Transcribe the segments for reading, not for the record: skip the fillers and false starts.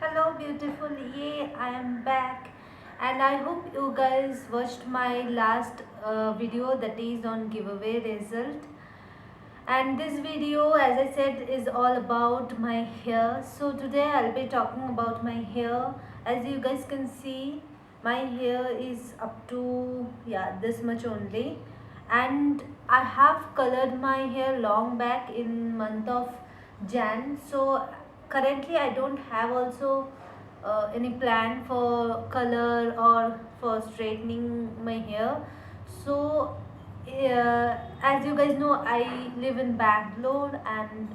Hello beautiful, yeah, I am back and I hope you guys watched my last video that is on giveaway result. And this video, as I said, is all about my hair. So today I'll be talking about my hair. As you guys can see, my hair is up to this much only, and I have colored my hair long back in month of Jan. So currently I don't have also any plan for color or for straightening my hair. So as you guys know, I live in Bangalore, and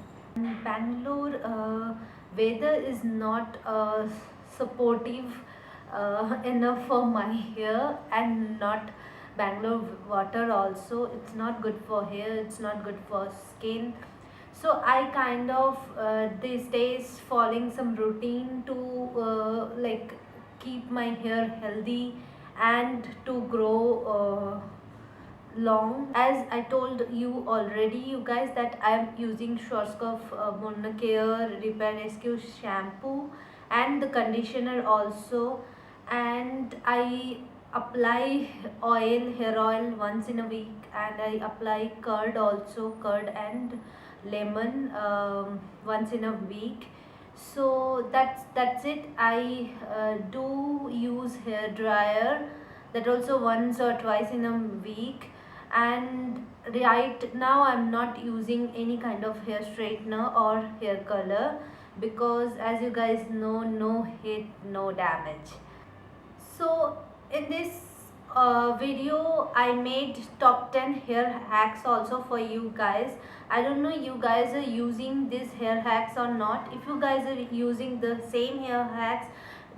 Bangalore weather is not supportive enough for my hair, and not Bangalore water also. It's not good for hair, it's not good for skin. So I kind of these days following some routine to keep my hair healthy and to grow long. As I told you already, you guys, that I am using Schwarzkopf Care Repair Rescue shampoo and the conditioner also, and I apply hair oil once in a week, and I apply curd also, curd and lemon once in a week. So that's it. I do use hair dryer, that also once or twice in a week. And right now I'm not using any kind of hair straightener or hair color, because as you guys know, no hit no damage. So in this video I made top 10 hair hacks also for you guys. I don't know you guys are using these hair hacks or not. If you guys are using the same hair hacks,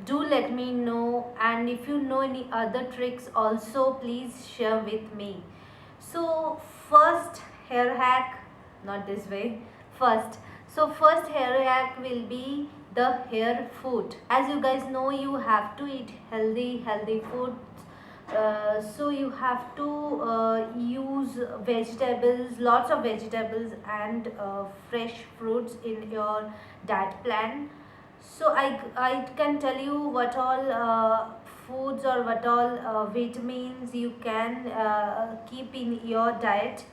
do let me know, and if you know any other tricks also, please share with me. So first hair hack, not this way, first. So first hair hack will be the hair food. As you guys know, you have to eat healthy food. So you have to use vegetables, lots of vegetables and fresh fruits in your diet plan. So I can tell you what all foods or what all vitamins you can keep in your diet.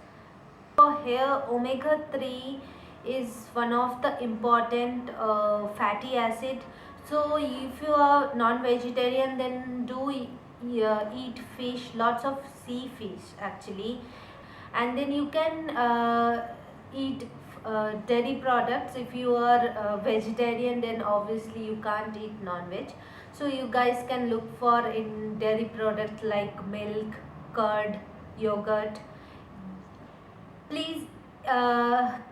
For hair, omega 3 is one of the important fatty acid. So if you are non-vegetarian, then do eat fish, lots of sea fish actually. And then you can eat dairy products. If you are vegetarian, then obviously you can't eat non-veg. So you guys can look for in dairy products like milk, curd, yogurt. Please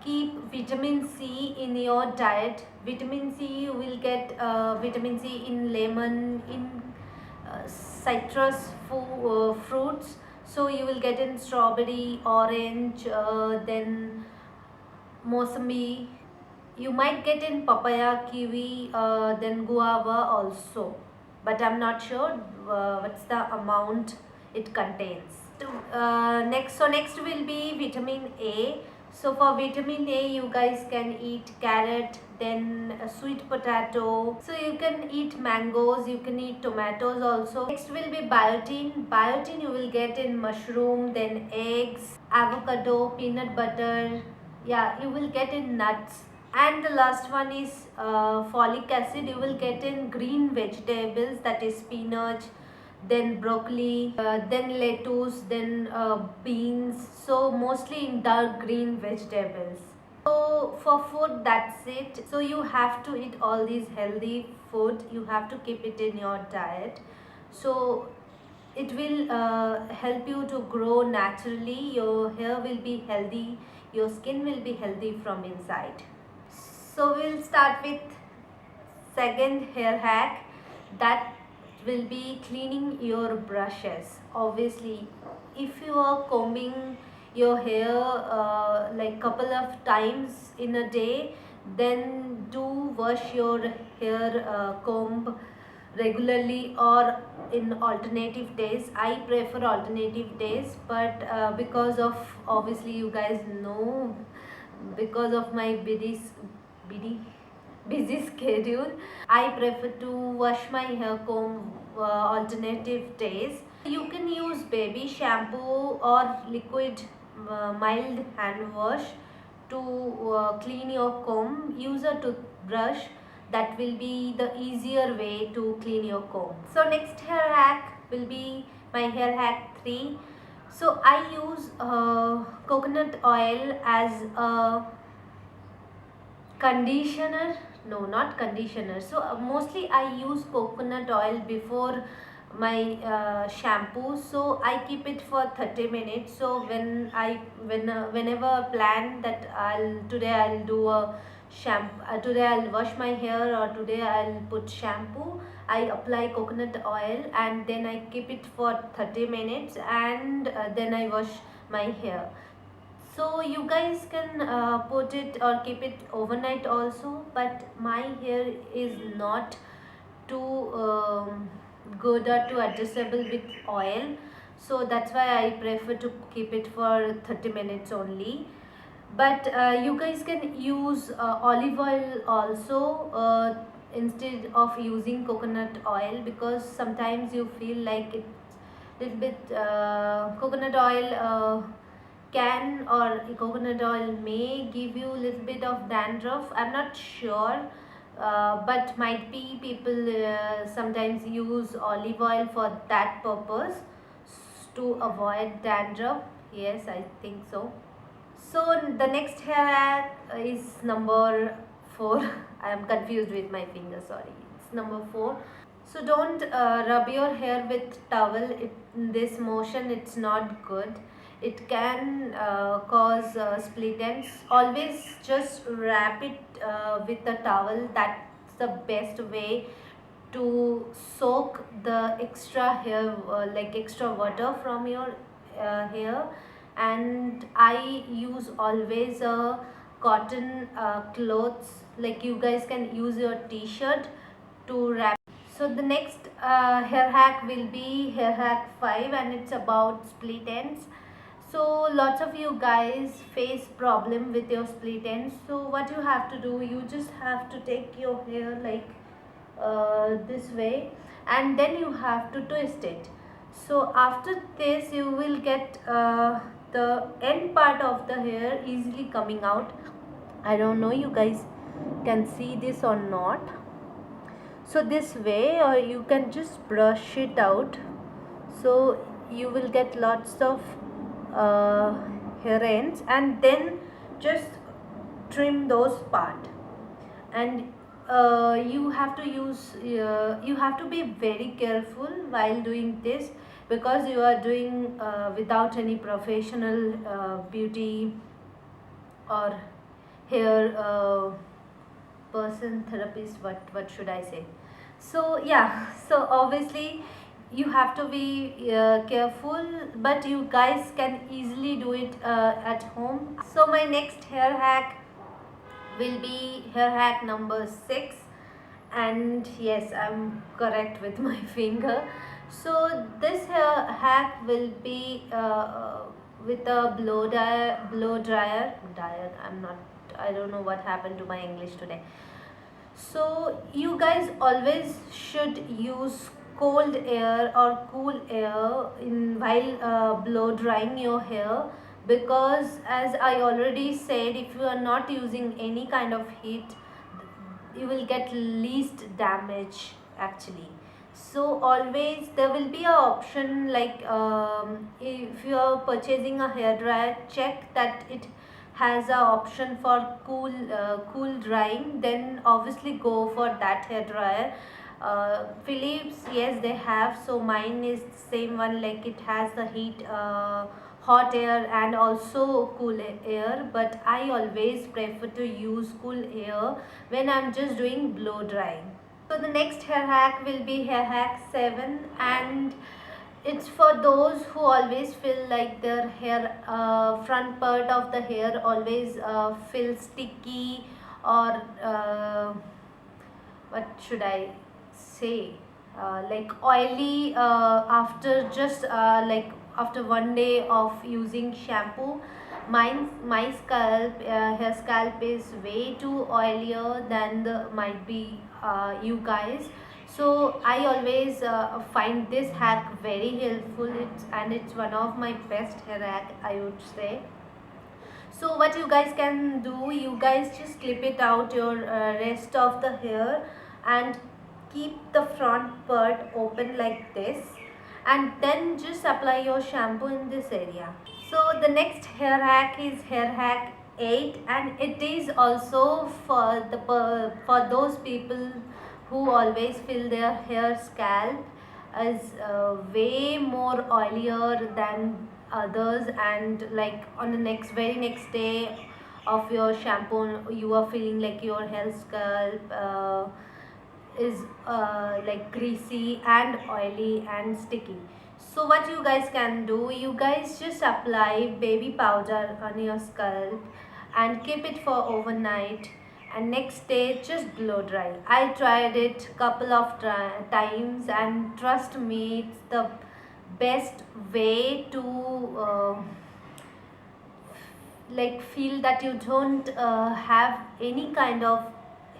keep vitamin C in your diet. Vitamin C, you will get vitamin C in lemon, in citrus fruits. So you will get in strawberry, orange, then Mosambi. You might get in papaya, kiwi, then guava also. But I'm not sure what's the amount it contains. Next will be vitamin A. So for vitamin A, you guys can eat carrot, then sweet potato. So you can eat mangoes, you can eat tomatoes also. Next will be biotin. Biotin you will get in mushroom, then eggs, avocado, peanut butter. Yeah, you will get in nuts. And the last one is folic acid. You will get in green vegetables, that is spinach, then broccoli, then lettuce, then beans. So mostly in dark green vegetables. So for food, that's it. So you have to eat all these healthy food. You have to keep it in your diet. So it will help you to grow naturally. Your hair will be healthy. Your skin will be healthy from inside. So we'll start with second hair hack, that will be cleaning your brushes. Obviously, if you are combing your hair like couple of times in a day, then do wash your hair comb regularly or in alternative days. I prefer alternative days, but because of, obviously you guys know, because of my busy, busy schedule, I prefer to wash my hair comb alternative days. You can use baby shampoo or liquid mild hand wash to clean your comb. Use a toothbrush. That will be the easier way to clean your comb. So next hair hack will be my hair hack 3. So I use coconut oil as a conditioner. No, not conditioner. So mostly I use coconut oil before my shampoo, so I keep it for 30 minutes. So whenever I plan that I'll do a shampoo, today I'll wash my hair or today I'll put shampoo, I apply coconut oil and then I keep it for 30 minutes, and then I wash my hair. So you guys can put it or keep it overnight also, but my hair is not too good or too adjustable with oil, so that's why I prefer to keep it for 30 minutes only. But you guys can use olive oil also instead of using coconut oil, because sometimes you feel like it's little bit coconut oil can or coconut oil may give you a little bit of dandruff. I'm not sure, but might be people sometimes use olive oil for that purpose, to avoid dandruff. Yes, I think so. So the next hair hack is number 4. I am confused with my finger, sorry. It's number 4. So don't rub your hair with towel. In this motion, it's not good. It can cause split ends. Always just wrap it with a towel. That's the best way to soak the extra hair, like extra water from your hair. And I use always a cotton clothes, like you guys can use your t-shirt to wrap. So the next hair hack will be hair hack 5, and it's about split ends. So lots of you guys face problem with your split ends. So what you have to do, you just have to take your hair like this way, and then you have to twist it. So after this you will get the end part of the hair easily coming out. I don't know you guys can see this or not. So this way, or you can just brush it out, so you will get lots of uh, hair ends, and then just trim those part. And you have to use you have to be very careful while doing this, because you are doing without any professional beauty or hair person therapist, what should I say. So yeah, so obviously you have to be careful, but you guys can easily do it at home. So my next hair hack will be hair hack number 6, and yes, I'm correct with my finger. So this hair hack will be with a blow dryer. I don't know what happened to my English today. So you guys always should use cold air or cool air in while blow drying your hair, because as I already said, if you are not using any kind of heat, you will get least damage actually. So always there will be a option, like if you are purchasing a hair dryer, check that it has a option for cool drying, then obviously go for that hair dryer. Philips, yes, they have. So mine is the same one, like it has the heat hot air and also cool air, but I always prefer to use cool air when I'm just doing blow drying. So the next hair hack will be hair hack 7, and it's for those who always feel like their hair front part of the hair always feels sticky, or what should I say, like oily after just like after one day of using shampoo. My scalp, hair scalp is way too oilier than the might be you guys. So I always find this hack very helpful. It's one of my best hair hack, I would say. So what you guys can do, you guys just clip it out your rest of the hair and keep the front part open like this, and then just apply your shampoo in this area. So the next hair hack is hair hack 8, and it is also for for those people who always feel their hair scalp is way more oilier than others, and like on the very next day of your shampoo you are feeling like your hair scalp is like greasy and oily and sticky. So what you guys can do, you guys just apply baby powder on your scalp and keep it for overnight, and next day just blow dry. I tried it couple of times, and trust me, it's the best way to like feel that you don't have any kind of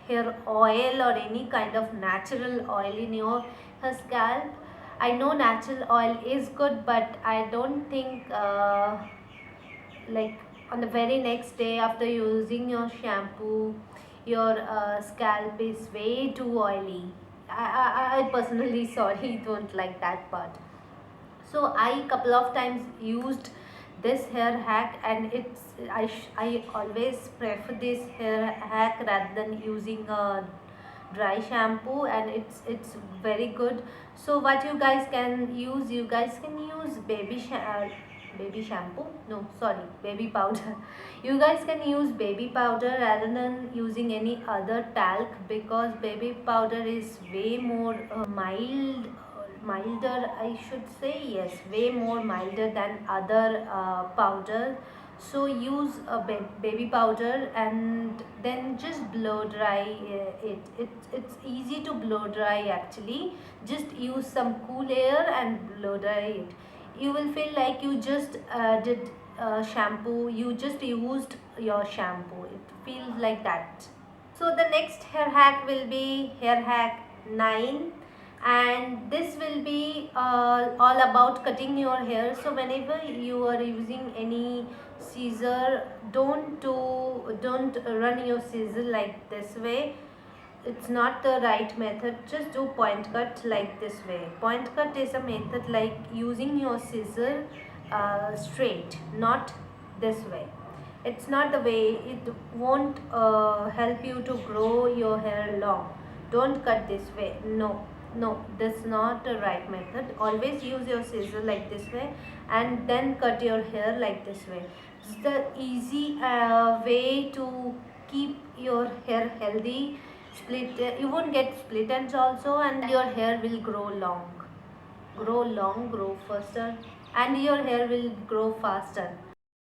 hair oil or any kind of natural oil in your hair scalp. I know natural oil is good, but I don't think like on the very next day after using your shampoo your scalp is way too oily. I personally sorry don't like that part. So I couple of times used this hair hack, and I always prefer this hair hack rather than using a dry shampoo, and it's very good. So what you guys can use, you guys can use baby shampoo, no sorry, baby powder. You guys can use baby powder rather than using any other talc, because baby powder is way more milder, I should say. Yes, way more milder than other powder. So use a baby powder and then just blow dry it's easy to blow dry actually. Just use some cool air and blow dry it. You will feel like you just did shampoo, you just used your shampoo. It feels like that. So the next hair hack will be hair hack 9, and this will be all about cutting your hair. So whenever you are using any scissor, don't run your scissor like this way. It's not the right method. Just do point cut like this way. Point cut is a method like using your scissor straight, not this way. It's not the way. It won't help you to grow your hair long. Don't cut this way. No, that's not the right method. Always use your scissor like this way and then cut your hair like this way. It's the easy way to keep your hair healthy. You won't get split ends also, and your hair will grow faster, and your hair will grow faster.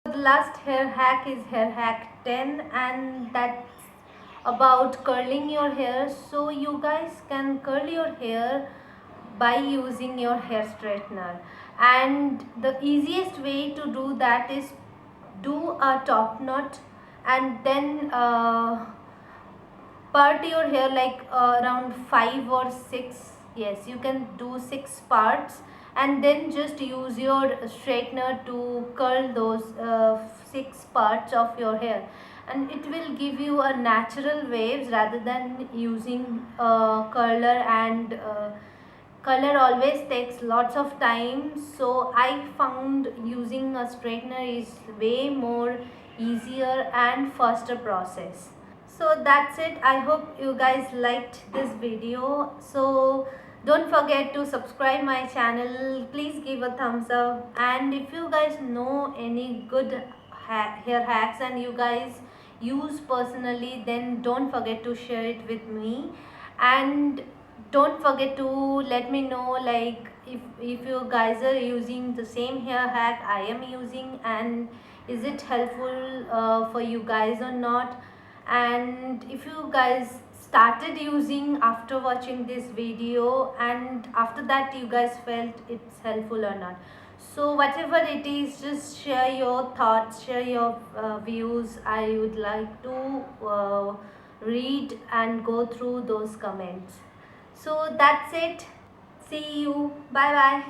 The last hair hack is hair hack 10, and that's about curling your hair. So you guys can curl your hair by using your hair straightener, and the easiest way to do that is do a top knot, and then part your hair like around 5 or 6. Yes, you can do 6 parts, and then just use your straightener to curl those 6 parts of your hair, and it will give you a natural waves rather than using curler. And color always takes lots of time, so I found using a straightener is way more easier and faster process. So that's it. I hope you guys liked this video. So don't forget to subscribe my channel, please give a thumbs up, and if you guys know any good hair hacks and you guys use personally, then don't forget to share it with me. And don't forget to let me know like if you guys are using the same hair hack I am using, and is it helpful for you guys or not, and if you guys started using after watching this video and after that you guys felt it's helpful or not. So whatever it is, just share your thoughts, share your views. I would like to read and go through those comments. So that's it. See you. Bye bye.